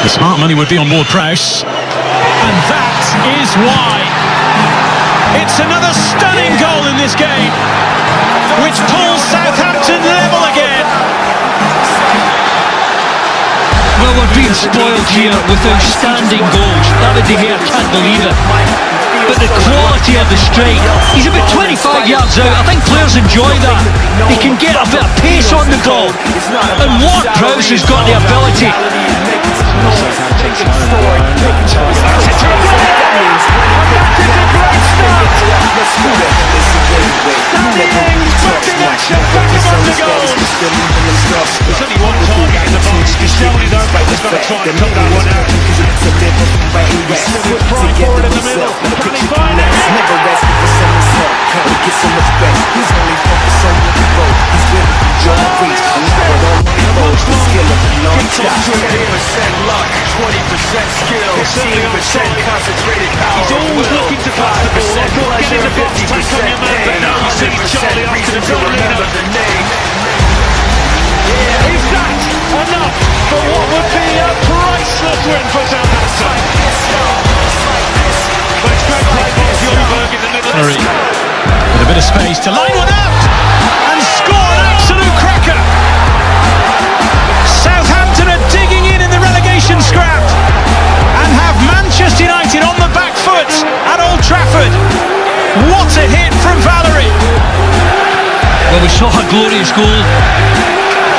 The smart money would be on Ward-Prowse. And that is why. It's another stunning goal in this game, which pulls Southampton level again. Well, we're being spoiled here with outstanding goals. David De Gea, can't believe it. But the quality of the strike, he's about 25 yards out. I think players enjoy that. They can get a bit of pace on the ball. And Ward-Prowse has got the ability. There's only one target in the box. Koscielny though, he's got to try and cut that one out. With Pride for it in the middle. Can he find it? Luck, 20% skill, 15% concentrated power. He's always looking to pass the ball. I thought, get in the box, take on your man, but no, he sees Charlie after the remember the name. Is that enough for what would be a priceless win for Southampton? But it's great play by Bjornberg in the middle of the with a bit of space to line one up and score an absolute cracker. Southampton are digging in the relegation scrap and have Manchester United on the back foot at Old Trafford. What a hit from Valerie! Well, we saw a glorious goal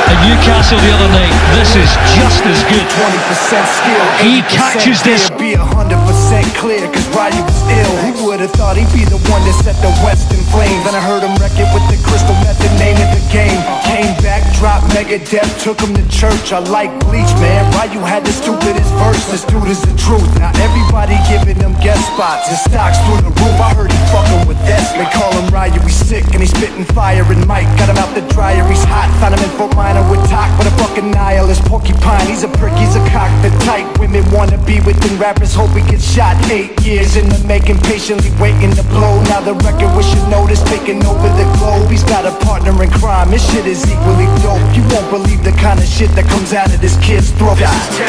at Newcastle the other night. This is just as good. 20% skill. He catches this. Be 100% clear, cause Roddy was ill. Who would have thought he'd be the one that set the West in flames? And I heard him wreck it with the crystal method, name of the game. Came back, dropped Megadeth, took him to church. I like Bleach, man. Ryu had the stupidest verse. This dude is the truth. Now everybody giving them guest spots. His stocks through the roof. I heard he fucking with this. They call him Ryu, he's sick and he's spitting fire. And Mike got him out the dryer, he's hot. Found him in Fort Minor with talk, but a fucking nihilist porcupine. He's a prick, he's a cock. The type women wanna be within rappers. Hope he gets shot. 8 years in the making, patiently waiting to blow. Now the record we should notice, taking over the globe. He's got a partner in crime, this shit is equally dope. You won't believe the kind of shit that comes out of this kid's throat. This is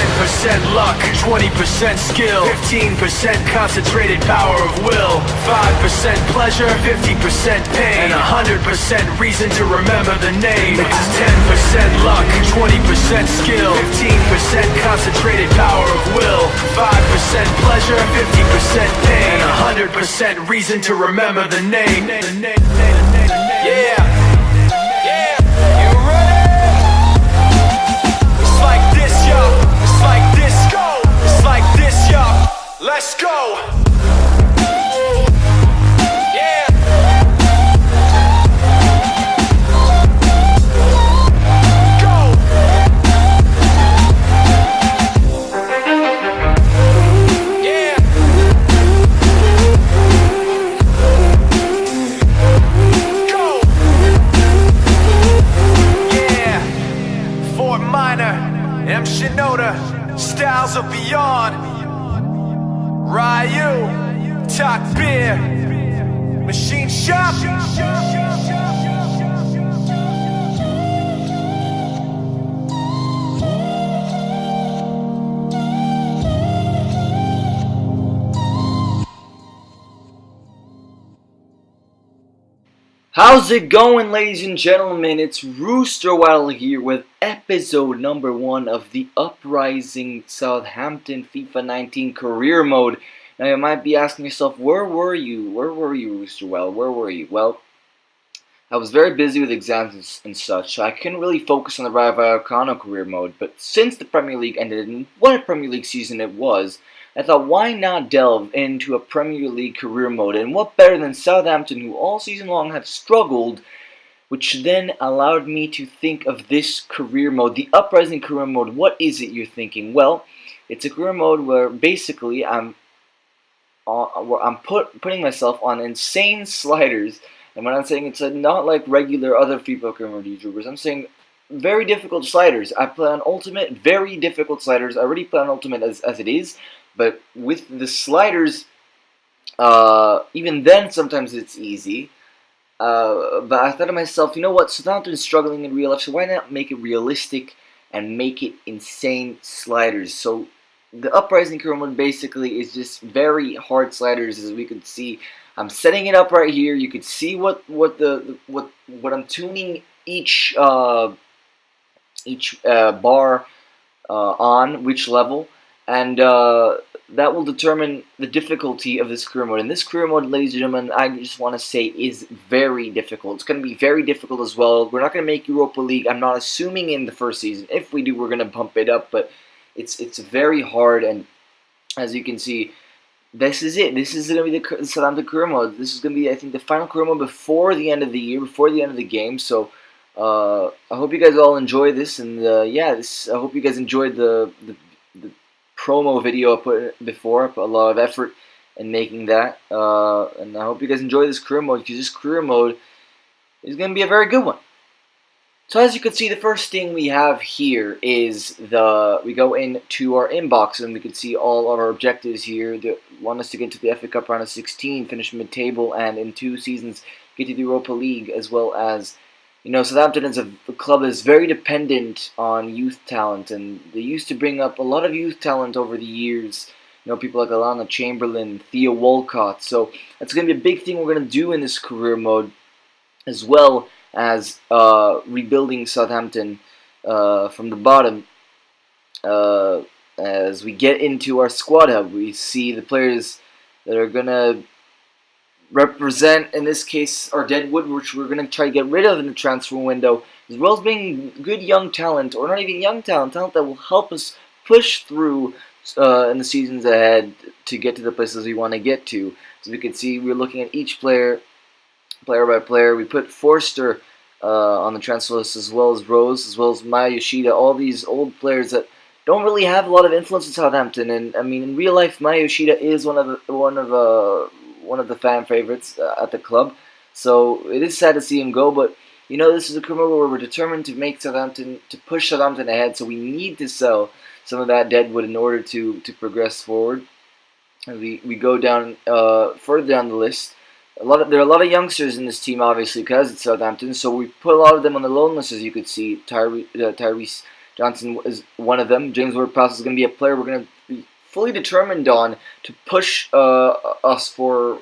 10% luck, 20% skill, 15% concentrated power of will, 5% pleasure, 50% pain, and 100% reason to remember the name. This is 10% luck, 20% skill, 15% concentrated power of will, 5% pleasure, 50% pain, and 100% reason to remember the name. Yeah. You ready? It's like this, yo. It's like this, go. It's like this, yo. Let's go. Styles of beyond. Ryu, Talk Beer, Machine Shop. How's it going, ladies and gentlemen? It's Rooster Waddle here with episode number 1 of the Uprising Southampton FIFA 19 career mode. Now you might be asking yourself, where were you? Where were you, Rooster Waddle? Where were you? Well, I was very busy with exams and such, so I couldn't really focus on the Rayo Vallecano career mode. But since the Premier League ended, and what a Premier League season it was, I thought, why not delve into a Premier League career mode? And what better than Southampton, who all season long have struggled, which then allowed me to think of this career mode, the Uprising career mode. What is it, you're thinking? Well, it's a career mode where basically I'm putting myself on insane sliders. And when I'm saying it's not like regular other FIFA career mode YouTubers, I'm saying very difficult sliders. I play on Ultimate, very difficult sliders. I already play on Ultimate as it is. But with the sliders, even then sometimes it's easy. But I thought to myself, you know what, Southampton is struggling in real life, so why not make it realistic and make it insane sliders? So the Uprising career mode basically is just very hard sliders, as we could see. I'm setting it up right here. You could see what I'm tuning each bar on which level, and that will determine the difficulty of this career mode. And this career mode, ladies and gentlemen, I just want to say is very difficult. It's going to be very difficult as well. We're not going to make Europa League. I'm not assuming in the first season. If we do, we're going to bump it up, but it's very hard. And as you can see, this is it. This is going to be the Southampton career mode. This is going to be, I think, the final career mode before the end of the year, before the end of the game. So I hope you guys all enjoy this, and yeah, I hope you guys enjoyed the promo video I put before. I put a lot of effort in making that, and I hope you guys enjoy this career mode, because this career mode is going to be a very good one. So as you can see, the first thing we have here is we go into our inbox, and we can see all of our objectives here. They want us to get to the FA Cup round of 16, finish mid-table, and in 2 seasons get to the Europa League, as well as, you know, Southampton as a club is very dependent on youth talent, and they used to bring up a lot of youth talent over the years. You know, people like Alana Chamberlain, Theo Walcott. So that's going to be a big thing we're going to do in this career mode, as well as rebuilding Southampton from the bottom. As we get into our squad hub, we see the players that are going to represent, in this case, our deadwood, which we're going to try to get rid of in the transfer window, as well as being good young talent, or not even young talent that will help us push through in the seasons ahead to get to the places we want to get to. So we can see we're looking at each player by player. We put Forster on the transfer list, as well as Rose, as well as Maya Yoshida, all these old players that don't really have a lot of influence in Southampton. And I mean, in real life, Maya Yoshida is one of the fan favorites at the club. So it is sad to see him go, but you know, this is a career where we're determined to make Southampton, to push Southampton ahead. So we need to sell some of that deadwood in order to progress forward. And we go down further down the list. There are a lot of youngsters in this team, obviously, because it's Southampton. So we put a lot of them on the loan list, as you could see. Tyrese Johnson is one of them. James Ward-Prowse is going to be a player we're going to be fully determined on to push us to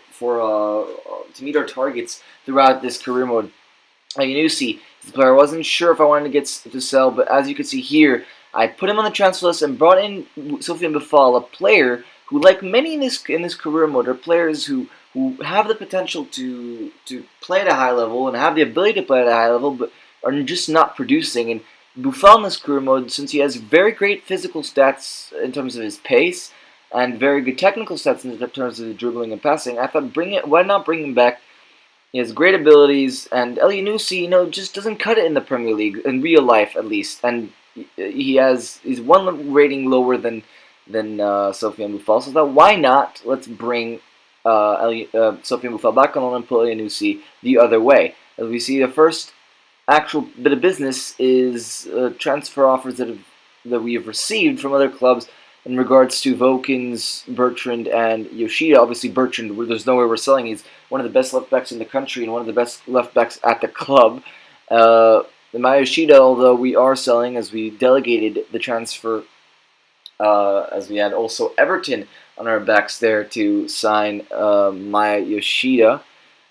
meet our targets throughout this career mode. Yunusi is the player I wasn't sure if I wanted to get to sell, but as you can see here, I put him on the transfer list and brought in Sofiane Boufal, a player who, like many in this career mode, are players who have the potential to play at a high level and have the ability to play at a high level, but are just not producing. And Boufal in this career mode, since he has very great physical stats in terms of his pace and very good technical stats in terms of the dribbling and passing, I thought, why not bring him back? He has great abilities, and El Yunusi, you know, just doesn't cut it in the Premier League, in real life at least. And he's one rating lower than Sofiane Boufal. So I thought, why not? Let's bring Sofiane Boufal back on loan and put El Yunusi the other way. As we see, the first actual bit of business is transfer offers that we have received from other clubs in regards to Vokins, Bertrand, and Yoshida. Obviously, Bertrand, there's no way we're selling. He's one of the best left backs in the country and one of the best left backs at the club. The Maya Yoshida, although we are selling, as we delegated the transfer, as we had also Everton on our backs there to sign Maya Yoshida.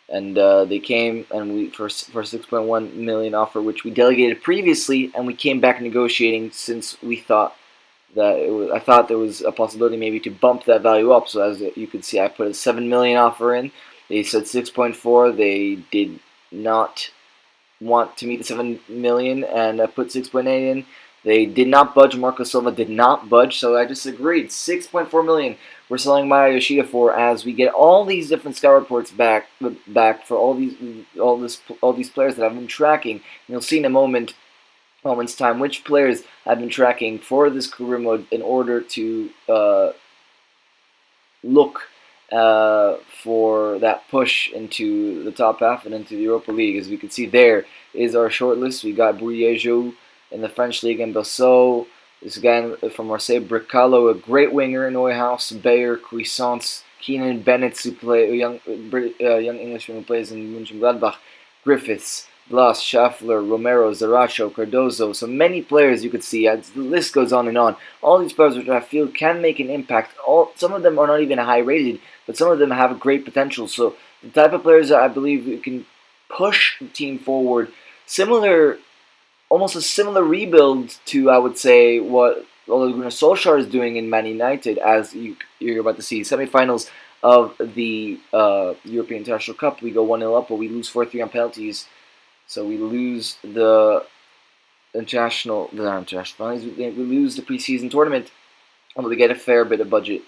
And they came and for 6.1 million offer, which we delegated previously, and we came back negotiating since we thought that I thought there was a possibility maybe to bump that value up. So as you can see, I put a 7 million offer in. They said 6.4. They did not want to meet the 7 million, and I put 6.8 in. They did not budge. Marco Silva did not budge, so I just agreed. 6.4 million we're selling Maya Yoshida for, as we get all these different scout reports back for all these players that I've been tracking. And you'll see in a moment's time which players I've been tracking for this career mode in order to look for that push into the top half and into the Europa League. As we can see, there is our shortlist. We got Bourriejou in the French League, and Basso, this guy from Marseille, Bricalo, a great winger, Neuhaus, Bayer, Cuisance, Keenan Bennett, who play a young Englishman who plays in Mönchengladbach, Griffiths, Blas, Schaffler, Romero, Zaracho, Cardozo, so many players you could see, as the list goes on and on. All these players which I feel can make an impact. Some of them are not even high rated, but some of them have great potential. So the type of players that I believe can push the team forward, almost a similar rebuild to, I would say, what Ole Gunnar Solskjaer is doing in Man United, as you're about to see semifinals of the European International Cup. We go 1-0 up, but we lose 4-3 on penalties. So we lose the international finals. We lose the preseason tournament, although we get a fair bit of budget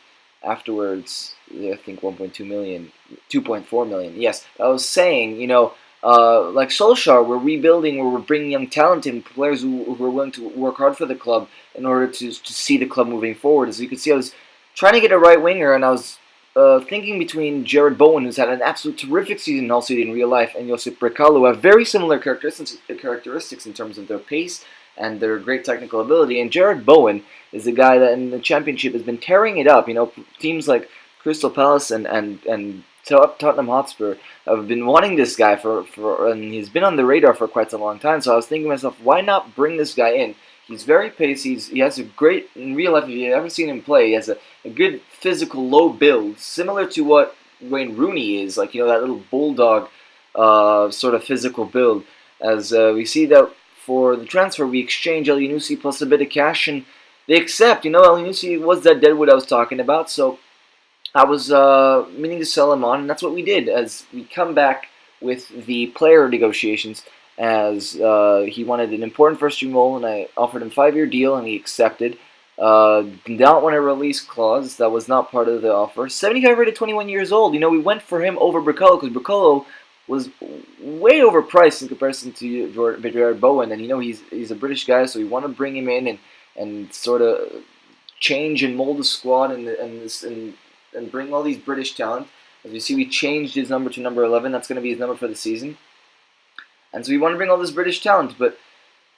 afterwards. I think 1.2 million, 2.4 million. Yes, I was saying, like Solskjaer, we're rebuilding, where we're bringing young talent in, players who are willing to work hard for the club in order to see the club moving forward. As you can see, I was trying to get a right winger, and I was thinking between Jared Bowen, who's had an absolute terrific season also in real life, and Josip Brekalo, who have very similar characteristics in terms of their pace and their great technical ability. And Jared Bowen is a guy that in the Championship has been tearing it up. Teams like Crystal Palace and Tottenham Hotspur have been wanting this guy and he's been on the radar for quite a long time. So I was thinking to myself, why not bring this guy in? He's very pacey. He has a great, in real life, if you've ever seen him play, he has a good physical, low build, similar to what Wayne Rooney is, like, that little bulldog sort of physical build. As we see that for the transfer, we exchange Elyounoussi plus a bit of cash, and they accept. Elyounoussi was that deadwood I was talking about, so I was meaning to sell him on, and that's what we did, as we come back with the player negotiations, as he wanted an important first-team role, and I offered him a 5-year deal, and he accepted. Did not want a release clause. That was not part of the offer. 75 rated, 21 years old. We went for him over Brekalo, because Brekalo was way overpriced in comparison to Jared Bowen, and he's a British guy, so we want to bring him in and sort of change and mold the squad and bring all these British talent. As you see, we changed his number to number 11. That's going to be his number for the season. And so we want to bring all this British talent, but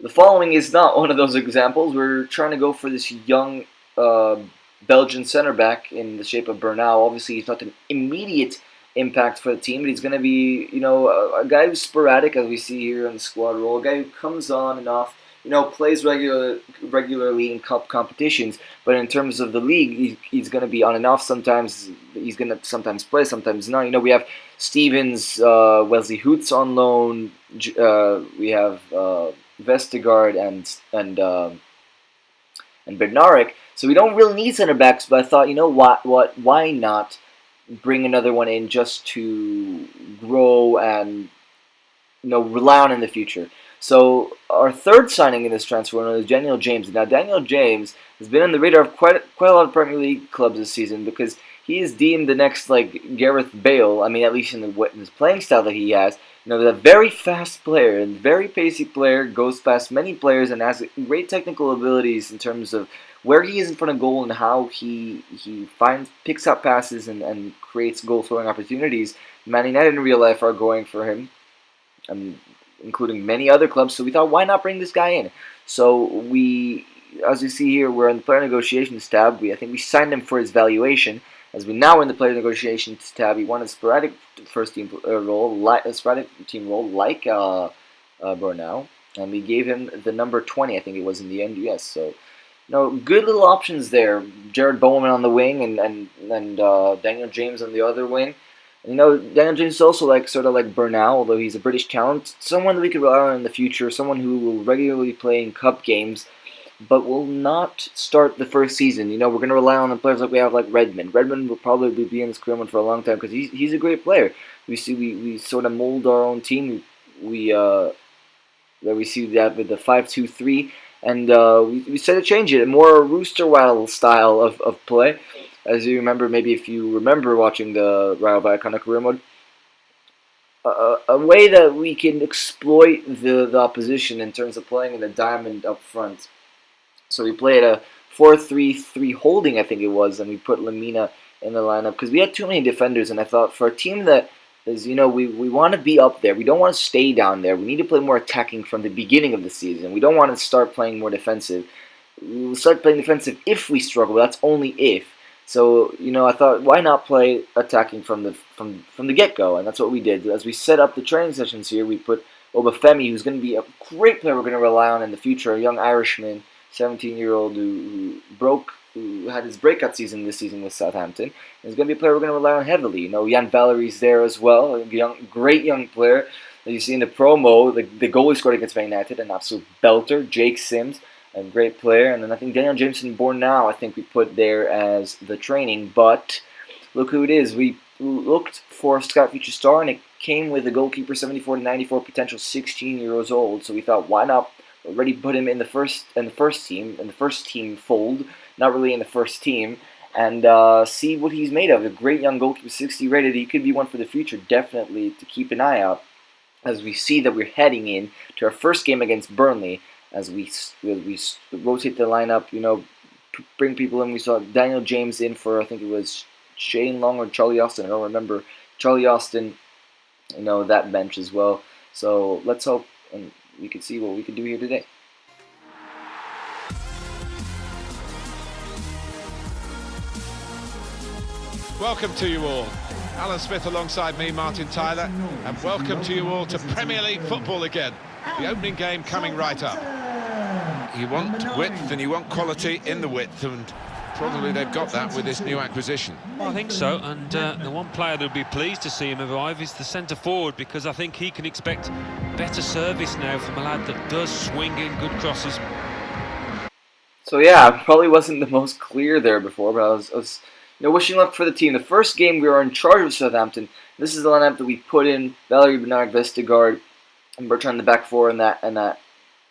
the following is not one of those examples. We're trying to go for this young Belgian center back in the shape of Bernal. Obviously, he's not an immediate impact for the team, but he's going to be, a guy who's sporadic, as we see here in the squad role, a guy who comes on and off, plays regularly in cup competitions, but in terms of the league, he's going to be on and off sometimes. He's going to sometimes play, sometimes not. We have Stevens, Wesley Hoots on loan. We have Vestergaard and Bednarek. So we don't really need center backs, but I thought, why not bring another one in just to grow and rely on in the future. So our third signing in this transfer window is Daniel James. Now Daniel James has been on the radar of quite a lot of Premier League clubs this season, because he is deemed the next Gareth Bale. I mean, at least in his playing style that he has. A very fast player and very pacey player, goes past many players and has great technical abilities in terms of where he is in front of goal and how he picks up passes and creates goal scoring opportunities. Man United in real life are going for him, including many other clubs. So we thought, why not bring this guy in? So we, as you see here, we're in the player negotiations tab. I think we signed him for his valuation. As we now in the player negotiations tab, he wanted a sporadic first team role, a sporadic team role like Bernal, and we gave him the number 20. I think it was in the end. Yes, so good little options there. Jared Bowen on the wing and Daniel James on the other wing. Daniel James is also sort of like Bernal, although he's a British talent, someone that we could rely on in the future, someone who will regularly play in cup games, but will not start the first season. We're going to rely on the players like we have, like Redmond. Redmond will probably be in this career mode for a long time because he's a great player. We sort of mold our own team. We see that with the 5-2-3, and we said to change it, a more Rooster style of play. As you remember, maybe if you remember watching the Rayo Vallecano career mode, a way that we can exploit the opposition in terms of playing in the diamond up front. So we played a 4-3-3 holding, I think it was, and we put Lamina in the lineup because we had too many defenders, and I thought for a team that is, we want to be up there. We don't want to stay down there. We need to play more attacking from the beginning of the season. We don't want to start playing more defensive. We'll start playing defensive if we struggle. That's only if. So, I thought, why not play attacking from the get-go? And that's what we did. As we set up the training sessions here, we put Obafemi, who's going to be a great player we're going to rely on in the future, a young Irishman, 17-year-old who had his breakout season this season with Southampton. He's going to be a player we're going to rely on heavily. Jan Valerie's there as well, a great young player. As you see in the promo, the goal he scored against Man United, an absolute belter. Jake Sims, a great player. And then I think Daniel Jameson born now, I think we put there as the training. But look who it is. We looked for Scout Future Star, and it came with a goalkeeper 74 to 94 potential, 16 years old. So we thought, why not already put him in the first team fold, not really in the first team, and see what he's made of. A great young goalkeeper, 60 rated. He could be one for the future, definitely to keep an eye out, as we see that we're heading in to our first game against Burnley, as we rotate the lineup, bring people in. We saw Daniel James in for, I think it was Shane Long or Charlie Austin. I don't remember. Charlie Austin, that bench as well. So let's hope and we can see what we can do here today. Welcome to you all. Alan Smith alongside me, Martin Tyler, and welcome to you all to Premier League football again. The opening game coming right up. You want width and you want quality in the width, and probably they've got that with this new acquisition. I think so, and the one player that would be pleased to see him arrive is the centre forward, because I think he can expect better service now from a lad that does swing in good crosses. So yeah, probably wasn't the most clear there before, but I was wishing luck for the team. The first game we were in charge of Southampton. This is the lineup that we put in: Valerie, Bernard, Vestergaard, and Bertrand in the back four, and that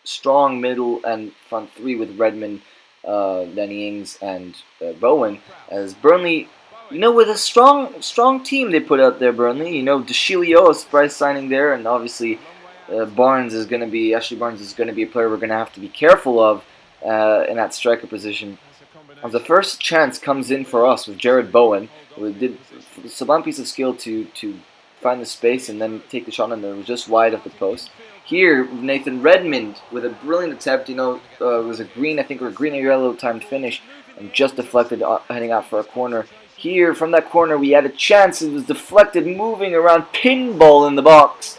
strong middle and front three with Redmond, Danny Ings, and Bowen. As Burnley, with a strong team they put out there. Burnley, DeCilio, a surprise signing there, and obviously Ashley Barnes is going to be a player we're going to have to be careful of in that striker position. As the first chance comes in for us with Jared Bowen, who did a sublime piece of skill to find the space and then take the shot, and it was just wide of the post. Here, Nathan Redmond with a brilliant attempt. It was a green or yellow timed finish, and just deflected, heading out for a corner. Here, from that corner, we had a chance. It was deflected, moving around, pinball in the box.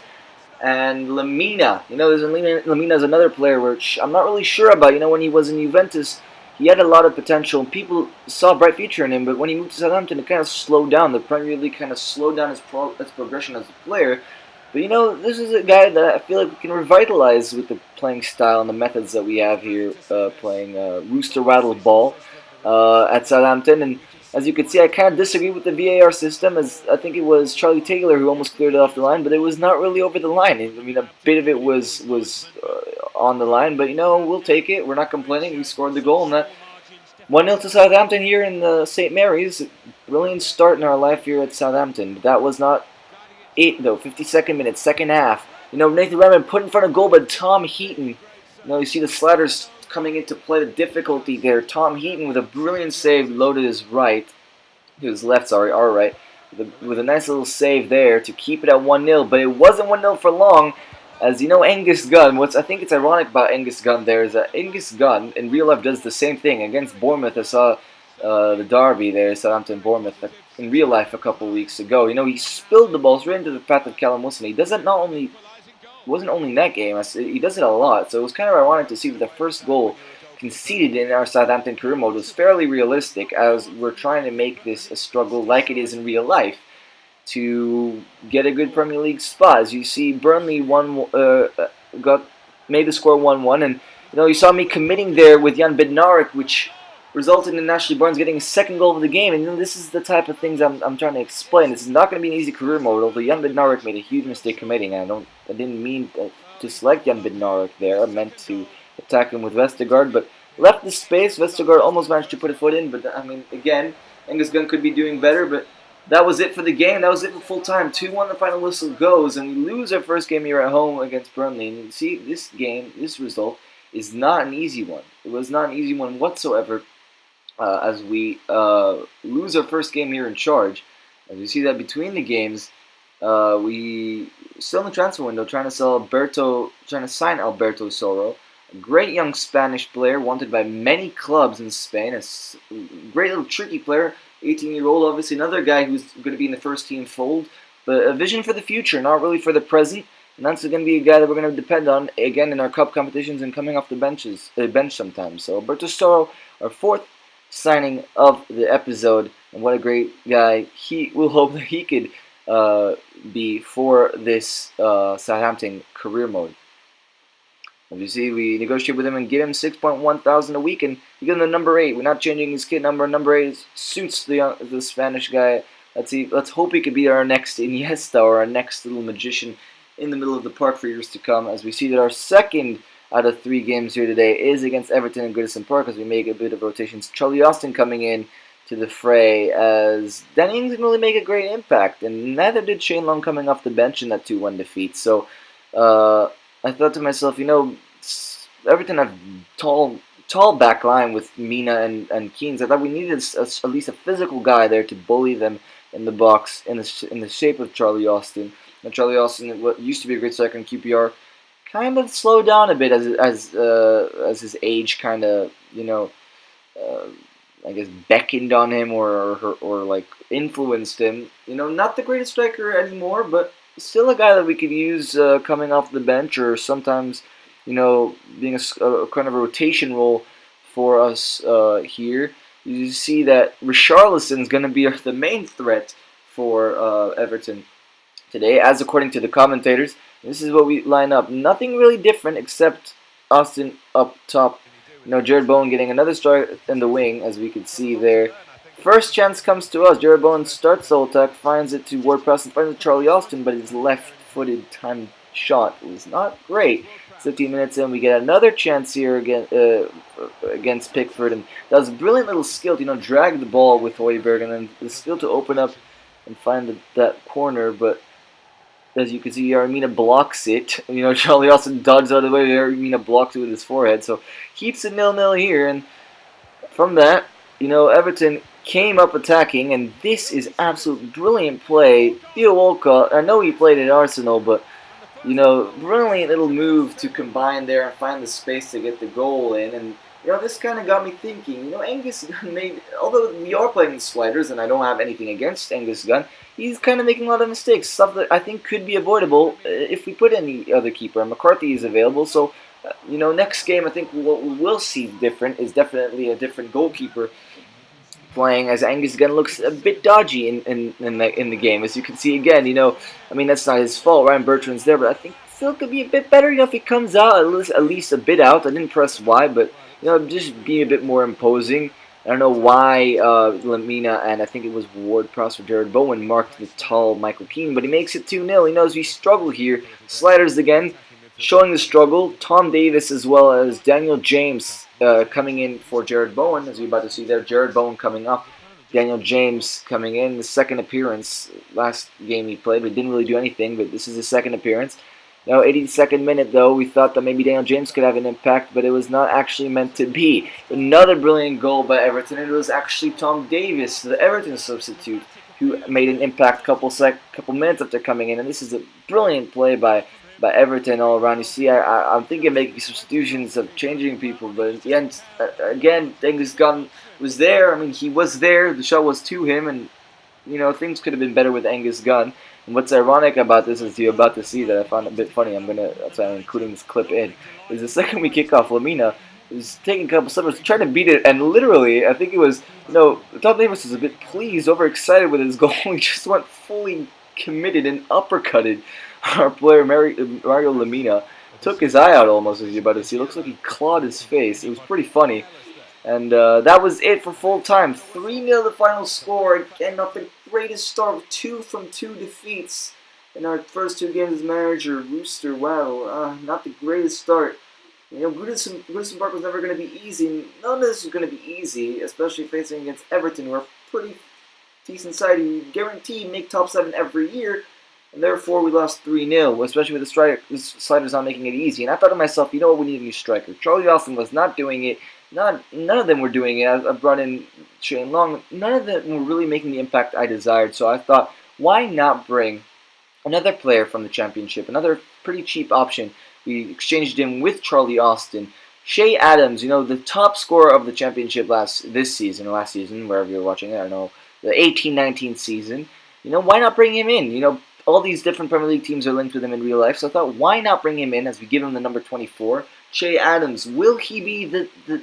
And Lamina, Lamina's another player which I'm not really sure about. When he was in Juventus, he had a lot of potential, and people saw a bright future in him, but when he moved to Southampton, it kind of slowed down. The Premier League kind of slowed down his progression as a player. But this is a guy that I feel like we can revitalize with the playing style and the methods that we have here, playing Rooster Rattle ball at Southampton. And as you can see, I kind of disagree with the VAR system, as I think it was Charlie Taylor who almost cleared it off the line, but it was not really over the line. A bit of it was on the line, but we'll take it. We're not complaining. We scored the goal, and that 1-0 to Southampton here in the St. Mary's. Brilliant start in our life here at Southampton. But that was not it, though. 52nd minute, second half. Nathan Redmond put in front of goal, but Tom Heaton. You see the sliders coming into play, the difficulty there. Tom Heaton with a brilliant save, low to his left, our right, with a nice little save there to keep it at 1-0. But it wasn't 1-0 for long. As Angus Gunn, I think it's ironic about Angus Gunn there is that Angus Gunn in real life does the same thing against Bournemouth. I saw the derby there, Southampton-Bournemouth, in real life a couple of weeks ago. He spilled the balls right into the path of Callum Wilson. He does it wasn't only in that game, he does it a lot. So it was kind of ironic to see that the first goal conceded in our Southampton career mode was fairly realistic, as we're trying to make this a struggle like it is in real life to get a good Premier League spot. As you see, Burnley made the score 1-1, and you saw me committing there with Jan Bednarik, which resulted in Ashley Barnes getting a second goal of the game. And this is the type of things I'm trying to explain. This is not going to be an easy career mode, although Jan Bednarik made a huge mistake committing. I didn't mean to select Jan Bednarik there. I meant to attack him with Vestergaard, but left the space. Vestergaard almost managed to put a foot in, but again, Angus Gunn could be doing better, but that was it for the game. That was it for full time. 2-1 the final whistle goes, and we lose our first game here at home against Burnley. And you see, this result is not an easy one. It was not an easy one whatsoever, as we lose our first game here in charge. As you see that between the games, we still in the transfer window trying to sign Alberto Soro, a great young Spanish player wanted by many clubs in Spain. A great little tricky player. 18-year-old, obviously another guy who's going to be in the first team fold, but a vision for the future, not really for the present. And that's going to be a guy that we're going to depend on, again, in our cup competitions and coming off the bench sometimes. So Alberto Storo, our fourth signing of the episode, and what a great guy. We'll hope that he could be for this Southampton career mode. As you see, we negotiate with him and get him 6.1 thousand a week, and we give him the number 8. We're not changing his kit number. Number 8 suits the Spanish guy. Let's hope he could be our next Iniesta or our next little magician in the middle of the park for years to come. As we see that our second out of 3 games here today is against Everton and Goodison Park, as we make a bit of rotations. Charlie Austin coming in to the fray, as Danny Ings didn't really make a great impact, and neither did Shane Long coming off the bench in that 2-1 defeat. So I thought to myself, Everton have tall back line with Mina and Keane. I thought we needed at least a physical guy there to bully them in the box in the shape of Charlie Austin. And Charlie Austin, what used to be a great striker in QPR, kind of slowed down a bit as his age kind of I guess beckoned on him or like influenced him. Not the greatest striker anymore, but still a guy that we could use coming off the bench, or sometimes being a kind of a rotation role for us here. You see that Richarlison's going to be the main threat for Everton today, as according to the commentators. This is what we line up. Nothing really different except Austin up top. Jared Bowen getting another strike in the wing, as we could see there. First chance comes to us. Jared Bowen starts the attack, finds it to Ward-Prowse, and finds it Charlie Austin, but his left-footed timed shot was not great. 15 minutes in, we get another chance here against Pickford, and that was a brilliant little skill to drag the ball with Højbjerg, and then the skill to open up and find that corner. But as you can see, Armina blocks it. Charlie Austin dodges out of the way. Armina blocks it with his forehead, so keeps it 0-0 here. And from that, Everton came up attacking, and this is absolute brilliant play. Theo Walcott, I know he played at Arsenal, but brilliant little move to combine there and find the space to get the goal in. And this kind of got me thinking. Angus Gunn made, although we are playing the sliders, and I don't have anything against Angus Gunn, he's kind of making a lot of mistakes, stuff that I think could be avoidable if we put any other keeper. McCarthy is available, so next game I think what we will see different is definitely a different goalkeeper playing, as Angus Gunn looks a bit dodgy in the game. As you can see again, that's not his fault. Ryan Bertrand's there, but I think still could be a bit better. If he comes out at least a bit out. I didn't press Y, but just being a bit more imposing. I don't know why Lamina and I think it was Ward-Prowse or Jared Bowen marked the tall Michael Keane, but he makes it 2-0. He knows we struggle here. Sliders again, showing the struggle. Tom Davis as well as Daniel James coming in for Jared Bowen, as you're about to see there. Jared Bowen coming up. Daniel James coming in, the second appearance. Last game he played, but didn't really do anything, but this is his second appearance. Now, 82nd minute, though, we thought that maybe Daniel James could have an impact, but it was not actually meant to be. Another brilliant goal by Everton. It was actually Tom Davis, the Everton substitute, who made an impact couple minutes after coming in. And this is a brilliant play by Everton all around. You see, I'm thinking of making substitutions of changing people, but at the end, again, Angus Gunn was there. He was there. The shot was to him, and things could have been better with Angus Gunn. And what's ironic about this is you're about to see that I found a bit funny. That's why I'm including this clip in. Is the second we kick off, Lamina is taking a couple steps, trying to beat it, and literally, I think it was, Tom Davis was a bit pleased, overexcited with his goal. He just went fully committed and uppercutted our player Mario Lamina. Took his eye out almost, as you're about to see. It looks like he clawed his face. It was pretty funny. And that was it for full time. 3-0 the final score. Again, not the greatest start. 2 from 2 defeats in our first 2 games as manager. Rooster, wow, not the greatest start. Goodison Park was never going to be easy. None of this was going to be easy, especially facing against Everton, who are a pretty decent side who guaranteed make top 7 every year. And therefore, we lost 3-0, especially with the sliders not making it easy. And I thought to myself, we need a new striker. Charlie Austin was not doing it. None of them were doing it. I brought in Shane Long. None of them were really making the impact I desired. So I thought, why not bring another player from the Championship, another pretty cheap option. We exchanged him with Charlie Austin. Shea Adams, the top scorer of the Championship last season, wherever you're watching it, I don't know, the 18-19 season. Why not bring him in? all these different Premier League teams are linked with him in real life, so I thought, why not bring him in as we give him the number 24? Che Adams, will he be the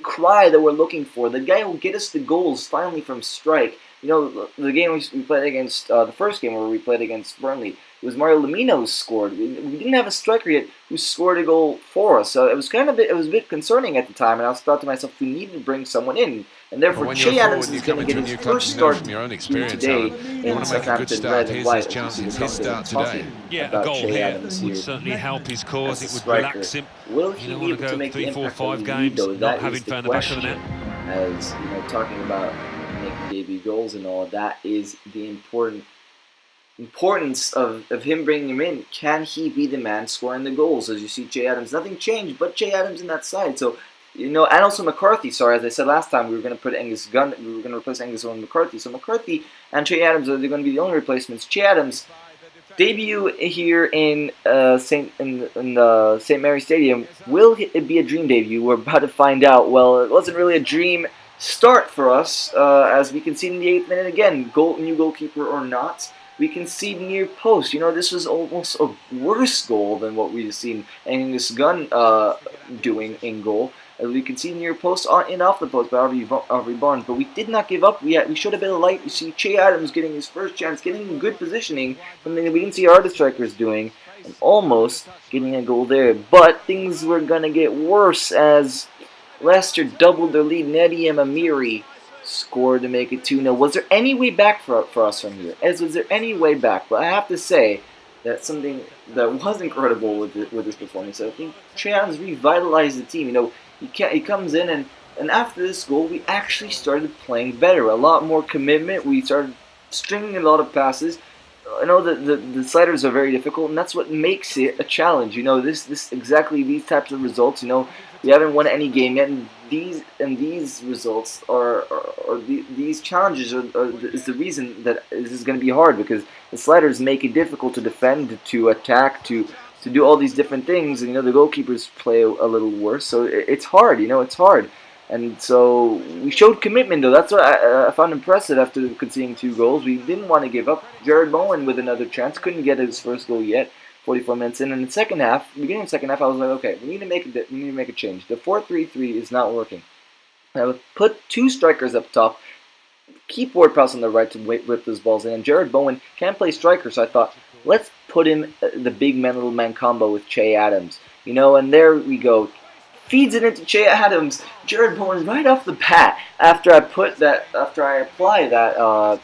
cry that we're looking for, the guy who will get us the goals finally from strike? You know, the game we played against, the first game where we played against Burnley, it was Mario Lemina who scored. We didn't have a striker yet who scored a goal for us, so it was a bit concerning at the time, and I thought to myself, we need to bring someone in, and therefore Che Adams is going to get his first start here today in Southampton red and white. Yeah, a goal here would certainly help his cause. It would relax him. Will he be able to make 3, 4, impact 5 on the games lead, though? not having found the back of the net? As you know, talking about making debut goals and all, that is the importance of him bringing him in. Can he be the man scoring the goals? As you see, Che Adams, nothing changed but Che Adams in that side. So, you know, and also McCarthy. Sorry, as I said last time, we were going to put Angus Gunn. We were going to replace Angus Gunn with McCarthy. So McCarthy and Che Adams are going to be the only replacements. Che Adams debut here in St. Mary's Stadium. Will it be a dream debut? We're about to find out. Well, it wasn't really a dream start for us, as we concede in the 8th minute again. New goalkeeper or not, we concede near post. You know, this was almost a worse goal than what we've seen Angus Gunn doing in goal. We concede near post and off the post by Aubrey Barnes, but we did not give up. We showed a bit of light. You see Che Adams getting his first chance, getting good positioning, something that we didn't see our other strikers doing, and almost getting a goal there. But things were going to get worse as Leicester doubled their lead. Neddy Amiri scored to make it 2-0. Was there any way back for us from here? Was there any way back? But I have to say that something that was incredible with this performance. I think Che Adams revitalized the team. You know, he comes in and after this goal, we actually started playing better. A lot more commitment. We started stringing a lot of passes. I know that the sliders are very difficult, and that's what makes it a challenge. You know, exactly these types of results. You know, we haven't won any game yet, and these results these challenges is the reason that this is going to be hard, because the sliders make it difficult to defend, to attack, to do all these different things, and you know the goalkeepers play a little worse, so it's hard. You know, it's hard. And so we showed commitment, though. That's what I found impressive after conceding 2 goals. We didn't want to give up. Jared Bowen with another chance. Couldn't get his first goal yet. 44 minutes in. And in the second half, beginning of the second half, I was like, okay, we need to make a change. The 4-3-3 is not working. I would put 2 strikers up top. Keep Ward-Prowse on the right to whip those balls in. And Jared Bowen can't play striker, so I thought, let's put him the big man, little man combo with Che Adams. You know, and there we go. Feeds it into Che Adams. Jared Bowen right off the bat after I apply that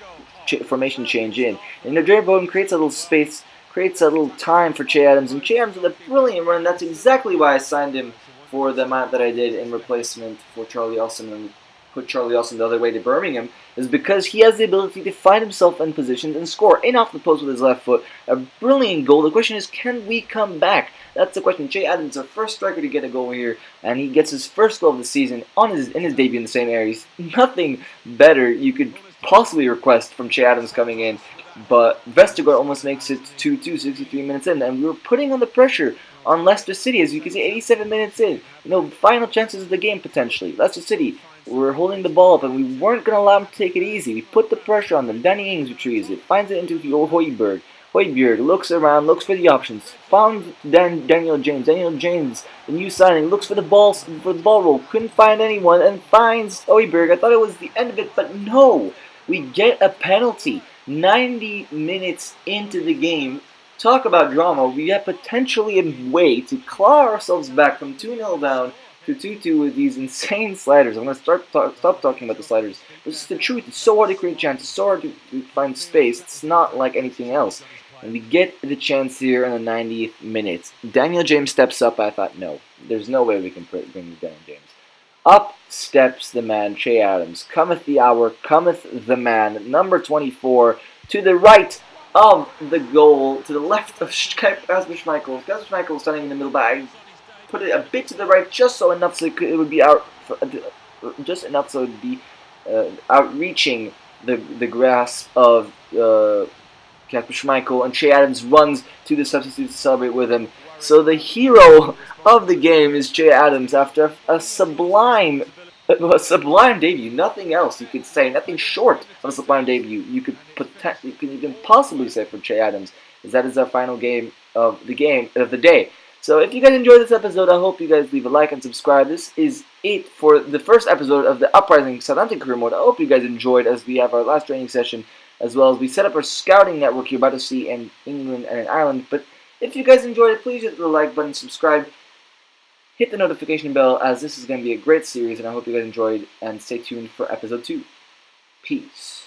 formation change in. And, you know, Jared Bowen creates a little space, creates a little time for Che Adams, and Che Adams with a brilliant run. That's exactly why I signed him for the amount that I did in replacement for Charlie Austin and put Charlie Austin the other way to Birmingham, is because he has the ability to find himself in positions and score in off the post with his left foot. A brilliant goal. The question is, can we come back? That's the question. Che Adams is our first striker to get a goal here, and he gets his first goal of the season in his debut in the St. Mary's. Nothing better you could possibly request from Che Adams coming in, but Vestergaard almost makes it 2-2, 63 minutes in, and we were putting on the pressure on Leicester City, as you can see, 87 minutes in. You know, final chances of the game potentially. Leicester City were holding the ball up, and we weren't going to allow them to take it easy. We put the pressure on them. Danny Ings retrieves it, finds it into Højbjerg. Højbjerg looks around, looks for the options, found Daniel James. Daniel James, the new signing, looks for the ball roll, couldn't find anyone, and finds Højbjerg. I thought it was the end of it, but no. We get a penalty 90 minutes into the game. Talk about drama. We have potentially a way to claw ourselves back from 2-0 down to 2-2 with these insane sliders. I'm going to stop talking about the sliders. It's just the truth. It's so hard to create chances. It's so hard to find space. It's not like anything else. And we get the chance here in the 90th minute. Daniel James steps up. I thought, no. There's no way we can bring Daniel James. Up steps the man, Che Adams. Cometh the hour, cometh the man. Number 24 to the right of the goal, to the left of Kasper Schmeichel. Kasper Schmeichel standing in the middle, but I put it a bit to the right, just enough so it would be outreaching the grasp of Kasper Schmeichel, and Che Adams runs to the substitute to celebrate with him. So the hero of the game is Che Adams after a sublime a sublime debut. Nothing else you could say. Nothing short of a sublime debut you could even possibly say for Che Adams. As that is our final game of the day. So if you guys enjoyed this episode, I hope you guys leave a like and subscribe. This is it for the first episode of the Uprising Southampton career mode. I hope you guys enjoyed as we have our last training session, as well as we set up our scouting network you're about to see in England and in Ireland. But if you guys enjoyed it, please hit the like button, subscribe, hit the notification bell, as this is going to be a great series, and I hope you guys enjoyed, and stay tuned for episode 2. Peace.